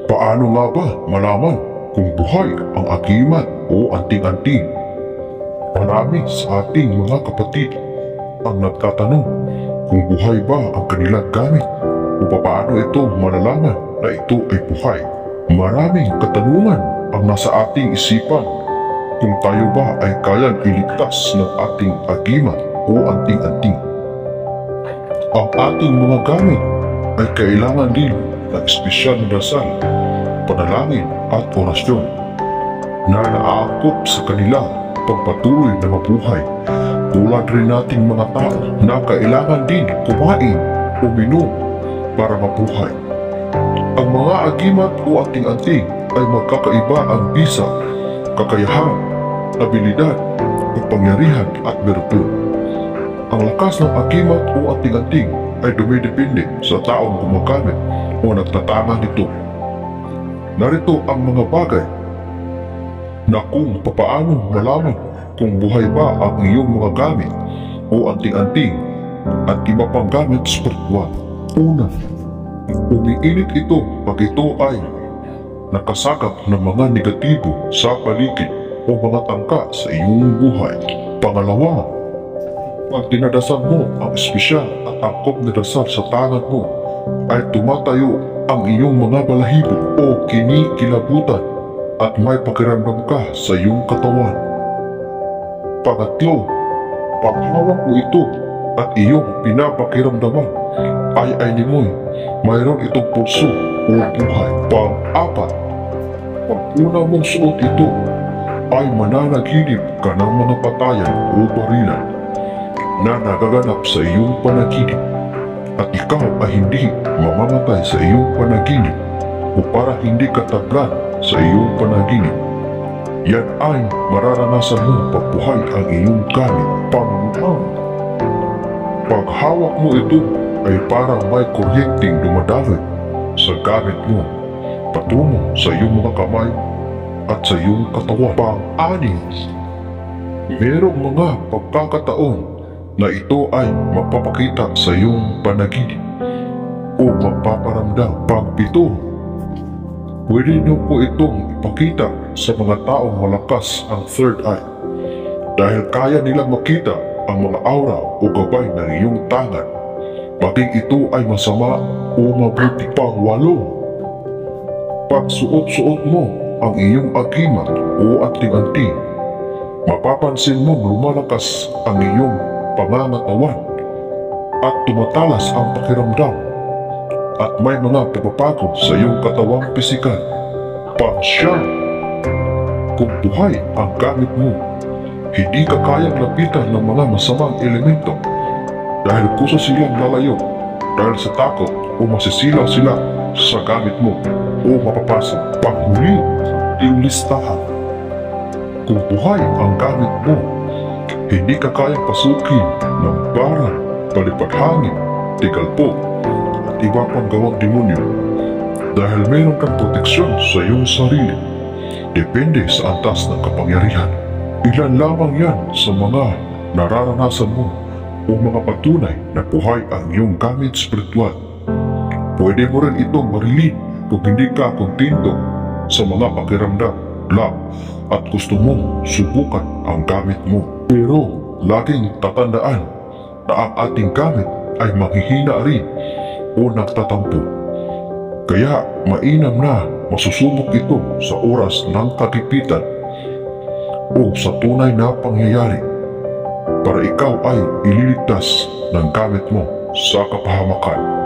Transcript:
Paano nga ba malaman kung buhay ang agimat o anting-anting? Marami sa ating mga kapatid ang nagtatanong kung buhay ba ang kanilang gamit o paano ito malalaman na ito ay buhay. Maraming katanungan ang nasa ating isipan kung tayo ba ay kayang iligtas ng ating agimat o anting-anting. Ang ating mga gamit ay kailangan din ng espesyal na dasal, panalangin at orasyon na naaangkop sa kanila pagpatuloy na mabuhay. Tulad rin nating mga tao na kailangan din kumain o minom para mabuhay. Ang mga agimat o anting-anting ay magkakaiba ang bisa, kakayahan, abilidad, kapangyarihan at bertu. Ang lakas ng agimat o anting-anting ay dumidepende sa taong gumagamit o nagtatama nito. Narito ang mga bagay na kung papaano malaman kung buhay ba ang iyong mga gamit o anting-anting at iba pang gamit spiritual. Una, umiinit ito pag ito ay nakasakap ng mga negatibo sa paligid o mga tangka sa iyong buhay. Pangalawa, pag dinadasal mo ang espesyal at angkop na dasal sa tangan mo, ay tumatayo ang iyong mga balahibo o kinikilabutan at may pakiramdam ka sa iyong katawan. Pangatlo, pag hawak mo ito at iyong pinapakiramdaman ay nimoy, mayroon itong pulso o buhay. Pang-apat, pag una mong suot ito, ay mananaginip ka ng mga patayan o barilan na nagaganap sa iyong panaginip at ikaw ay hindi mamamatay sa iyong panaginip o para hindi kataglan sa iyong panaginip. Yan ay mararanasan mo pagbuhay ang iyong gamit. Pang-6, pag hawak mo ito ay parang may kuryenteng dumadaloy sa gamit mo patungo sa iyong mga kamay at sa iyong katawan. Pang-6, merong mga pagkakataon na ito ay mapapakita sa iyong panaginip o magpaparamdam. Pang-7, pwede niyo po itong ipakita sa mga taong malakas ang third eye dahil kaya nilang makita ang mga aura o gabay ng iyong tangan, maging ito ay masama o mabuti. Pang-8, pag suot-suot mo ang iyong agimat o anting-anting, mapapansin mong lumalakas ang iyong pangangatawan at tumatalas ang pakiramdam at may mga pagbabago sa iyong katawang pisikal. Pang-9, kung buhay ang gamit mo, hindi ka kayang lapitan ng mga masamang elemento dahil kusa silang lalayo dahil sa takot o masisilaw sila sa gamit mo o mapapasok. Panghuli, iyong listahan. Kung buhay ang gamit mo, hindi ka kayang pasukin ng barang, palipad-hangin, tigalpo at iba pang gawang demonyo dahil mayroon kang proteksyon sa iyong sarili. Depende sa antas ng kapangyarihan. Ilan lamang yan sa mga nararanasan mo o mga patunay na buhay ang iyong gamit spiritual. Pwede mo rin itong marilin kung hindi ka kontento sa mga pakiramdam lang at gusto mong subukan ang gamit mo. Pero laging tatandaan na ang ating gamit ay manghihina rin o nagtatampo. Kaya mainam na masusubok ito sa oras ng kagipitan o sa tunay na pangyayari para ikaw ay ililigtas ng gamit mo sa kapahamakan.